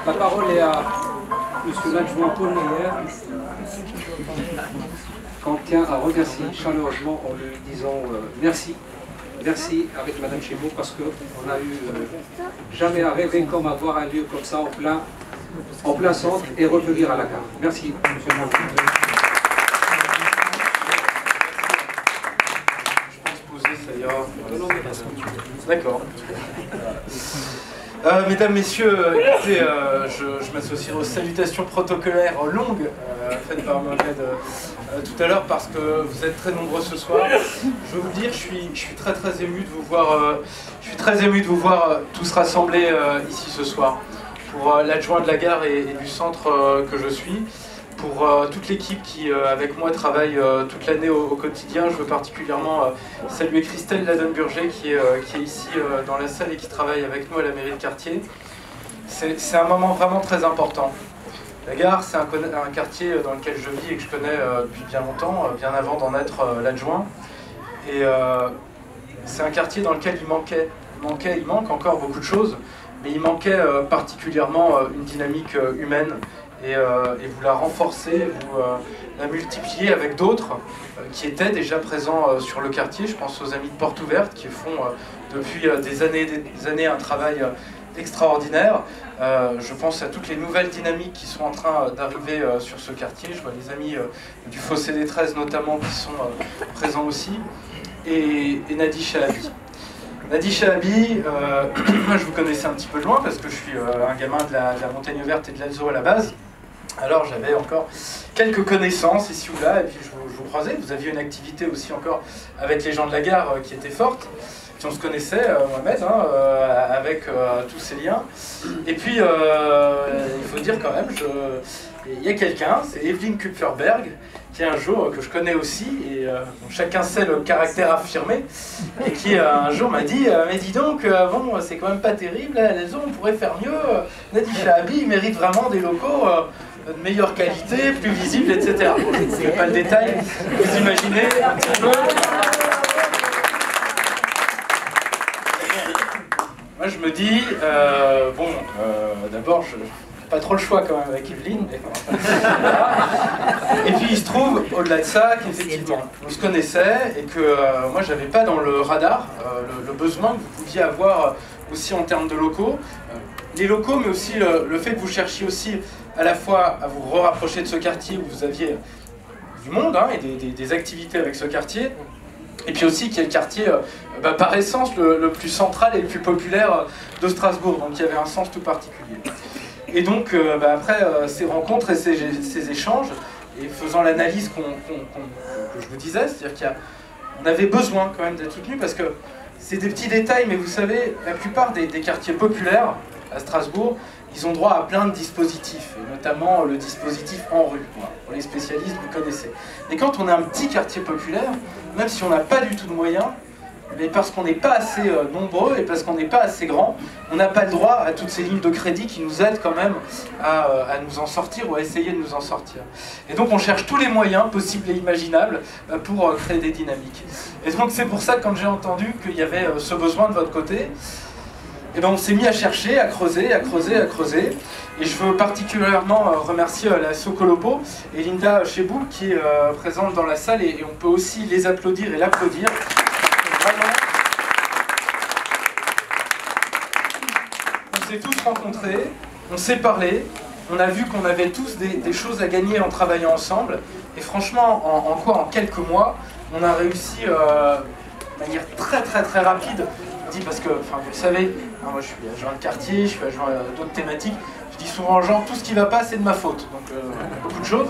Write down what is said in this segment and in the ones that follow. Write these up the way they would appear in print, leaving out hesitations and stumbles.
La parole est à monsieur l'adjoint Paul Meyer, qu'on tient à remercier chaleureusement en lui disant merci. Merci avec Madame Chébeau parce qu'on n'a eu jamais à rêver comme avoir un lieu comme ça en plein centre et revenir à la carte. Merci, monsieur le maire. D'accord. Mesdames, Messieurs, écoutez, je m'associerai aux salutations protocolaires longues faites par Mohamed tout à l'heure parce que vous êtes très nombreux ce soir. Je veux vous dire, je suis très ému de vous voir, tous rassemblés ici ce soir pour l'adjoint de la gare et du centre que je suis. Pour toute l'équipe qui, avec moi, travaille toute l'année au quotidien, je veux particulièrement saluer Christelle Ladonne-Burger qui est ici dans la salle et qui travaille avec nous à la mairie de quartier. C'est un moment vraiment très important. La gare, c'est un quartier dans lequel je vis et que je connais depuis bien longtemps, bien avant d'en être l'adjoint. Et c'est un quartier dans lequel il manque encore beaucoup de choses, mais il manquait particulièrement une dynamique humaine. Et vous la renforcez, vous la multipliez avec d'autres qui étaient déjà présents sur le quartier. Je pense aux amis de Porte Ouverte qui font depuis des années un travail extraordinaire. Je pense à toutes les nouvelles dynamiques qui sont en train d'arriver sur ce quartier. Je vois les amis du Fossé des 13 notamment qui sont présents aussi. Et Nadi Chahabi. Nadi Chahabi, moi je vous connaissais un petit peu de loin parce que je suis un gamin de la Montagne Verte et de l'Alzo à la base. Alors j'avais encore quelques connaissances ici ou là, et puis je vous croisais. Vous aviez une activité aussi encore avec les gens de la gare qui était forte. Puis on se connaissait, Mohamed, avec tous ces liens. Et puis, il faut dire quand même, il y a quelqu'un, c'est Evelyne Kupferberg, qui un jour, que je connais aussi, et chacun sait le caractère affirmé, et qui un jour m'a dit mais dis donc, bon, c'est quand même pas terrible, là, les autres, on pourrait faire mieux, Nadi Chahabi, il mérite vraiment des locaux de meilleure qualité, plus visibles, etc. Bon, je ne sais pas le détail, vous imaginez un petit peu. Moi je me dis, d'abord je n'ai pas trop le choix quand même avec Evelyne, mais et puis il se trouve, au-delà de ça, qu'effectivement on se connaissait et que moi j'avais pas dans le radar le besoin que vous pouviez avoir aussi en termes de locaux. Les locaux, mais aussi le fait que vous cherchiez aussi à la fois à vous rapprocher de ce quartier où vous aviez du monde et des activités avec ce quartier. Et puis aussi qui est le quartier, par essence, le plus central et le plus populaire de Strasbourg. Donc il y avait un sens tout particulier. Et donc après ces rencontres et ces échanges, et faisant l'analyse que je vous disais, c'est-à-dire qu'on avait besoin quand même d'être soutenu parce que c'est des petits détails, mais vous savez, la plupart des quartiers populaires à Strasbourg, ils ont droit à plein de dispositifs, et notamment le dispositif en rue. Voilà. Pour les spécialistes, vous connaissez. Et quand on a un petit quartier populaire, même si on n'a pas du tout de moyens, mais parce qu'on n'est pas assez nombreux et parce qu'on n'est pas assez grand, on n'a pas le droit à toutes ces lignes de crédit qui nous aident quand même à nous en sortir ou à essayer de nous en sortir. Et donc on cherche tous les moyens possibles et imaginables pour créer des dynamiques. Et donc c'est pour ça que quand j'ai entendu qu'il y avait ce besoin de votre côté, et ben on s'est mis à chercher, à creuser. Et je veux particulièrement remercier la Socolopo et Linda Chebou qui est présente dans la salle et on peut aussi les applaudir et l'applaudir. Vraiment, on s'est tous rencontrés, on s'est parlé, on a vu qu'on avait tous des choses à gagner en travaillant ensemble. Et franchement, en quelques mois, on a réussi de manière très rapide. Parce que, vous le savez, moi je suis adjoint de quartier, je suis adjoint à d'autres thématiques, je dis souvent aux gens, tout ce qui ne va pas c'est de ma faute, donc beaucoup de choses,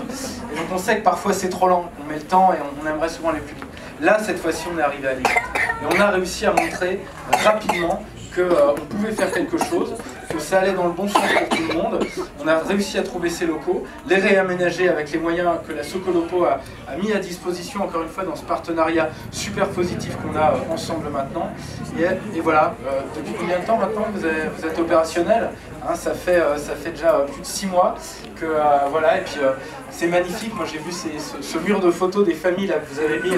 et donc on sait que parfois c'est trop lent, on met le temps et on aimerait souvent aller plus vite. Là, cette fois-ci, on est arrivé à aller vite, et on a réussi à montrer rapidement qu'on pouvait faire quelque chose, que ça allait dans le bon sens pour tout le monde. On a réussi à trouver ces locaux, les réaménager avec les moyens que la Socolopo a mis à disposition, encore une fois, dans ce partenariat super positif qu'on a ensemble maintenant. Et voilà, depuis combien de temps maintenant vous êtes opérationnel, ça fait déjà plus de 6 mois que voilà, et puis c'est magnifique. Moi j'ai vu ce mur de photos des familles là, que vous avez mis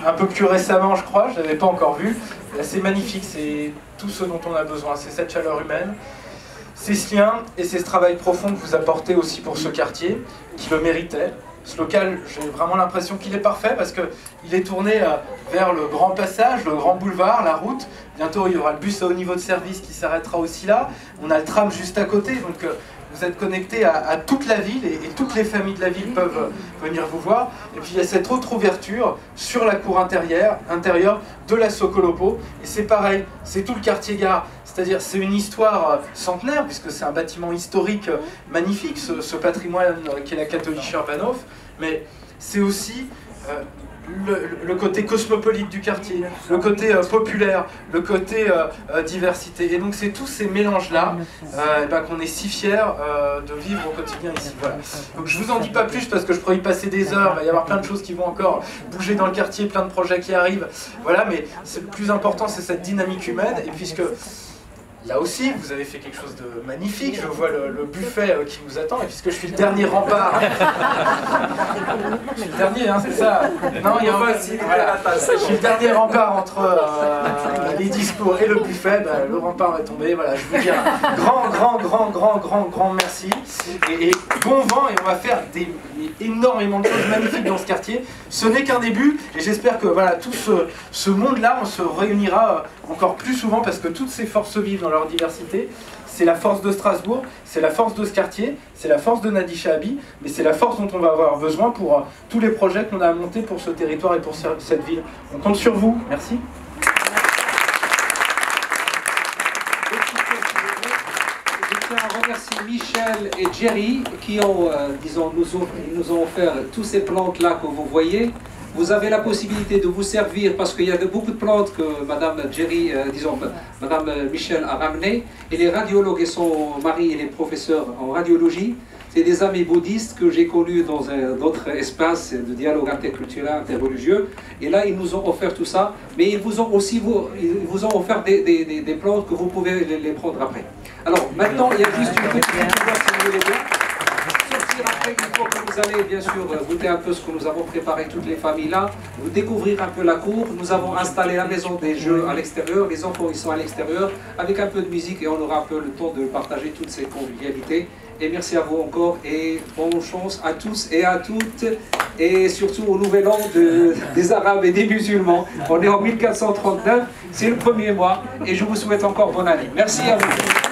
un peu plus récemment, je crois, je ne l'avais pas encore vu. C'est magnifique, c'est tout ce dont on a besoin, c'est cette chaleur humaine. C'est ce lien et c'est ce travail profond que vous apportez aussi pour ce quartier, qui le méritait. Ce local, j'ai vraiment l'impression qu'il est parfait parce qu'il est tourné vers le grand passage, le grand boulevard, la route. Bientôt, il y aura le bus à haut niveau de service qui s'arrêtera aussi là. On a le tram juste à côté, donc vous êtes connectés à toute la ville et toutes les familles de la ville peuvent venir vous voir. Et puis il y a cette autre ouverture sur la cour intérieure de la Sokolopo. Et c'est pareil, c'est tout le quartier gare. C'est-à-dire c'est une histoire centenaire, puisque c'est un bâtiment historique magnifique, ce patrimoine qu'est la Katholieke Urbanhof, mais c'est aussi le côté cosmopolite du quartier, le côté populaire, le côté diversité. Et donc c'est tous ces mélanges-là qu'on est si fiers de vivre au quotidien ici. Voilà. Donc je vous en dis pas plus parce que je pourrais y passer des heures, il va y avoir plein de choses qui vont encore bouger dans le quartier, plein de projets qui arrivent. Voilà, mais le plus important c'est cette dynamique humaine, et puisque là aussi, vous avez fait quelque chose de magnifique. Je vois le buffet qui vous attend. Et puisque je suis le dernier rempart... je suis le dernier, hein, c'est ça. Non, il y a voilà. Je suis le dernier rempart entre les discours et le buffet. Ben, le rempart est tombé. Voilà, je vous dis un grand merci. Et bon vent, et on va faire énormément de choses magnifiques dans ce quartier. Ce n'est qu'un début. Et j'espère que voilà, tout ce monde-là, on se réunira encore plus souvent parce que toutes ces forces vivent dans leur diversité. C'est la force de Strasbourg, c'est la force de ce quartier, c'est la force de Nadi Shahabi, mais c'est la force dont on va avoir besoin pour tous les projets qu'on a à monter pour ce territoire et pour cette ville. On compte sur vous. Merci. Je tiens à remercier Michel et Jerry qui ont, nous ont offert tous ces plantes-là que vous voyez. Vous avez la possibilité de vous servir parce qu'il y a beaucoup de plantes que Madame Jerry, Madame Michel a ramenées. Et les radiologues et son mari, il est professeur en radiologie. C'est des amis bouddhistes que j'ai connus dans un autre espace de dialogue interculturel, interreligieux. Et là, ils nous ont offert tout ça. Mais ils vous ont aussi offert des plantes que vous pouvez les prendre après. Alors maintenant, il y a juste une petite chose si vous voulez bien. Après, il faut que vous allez bien sûr goûter un peu ce que nous avons préparé toutes les familles là, vous découvrir un peu la cour. Nous avons installé la maison des jeux à l'extérieur, les enfants ils sont à l'extérieur, avec un peu de musique et on aura un peu le temps de partager toutes ces convivialités. Et merci à vous encore et bonne chance à tous et à toutes et surtout au nouvel an des Arabes et des musulmans. On est en 1439, c'est le premier mois et je vous souhaite encore bonne année. Merci à vous.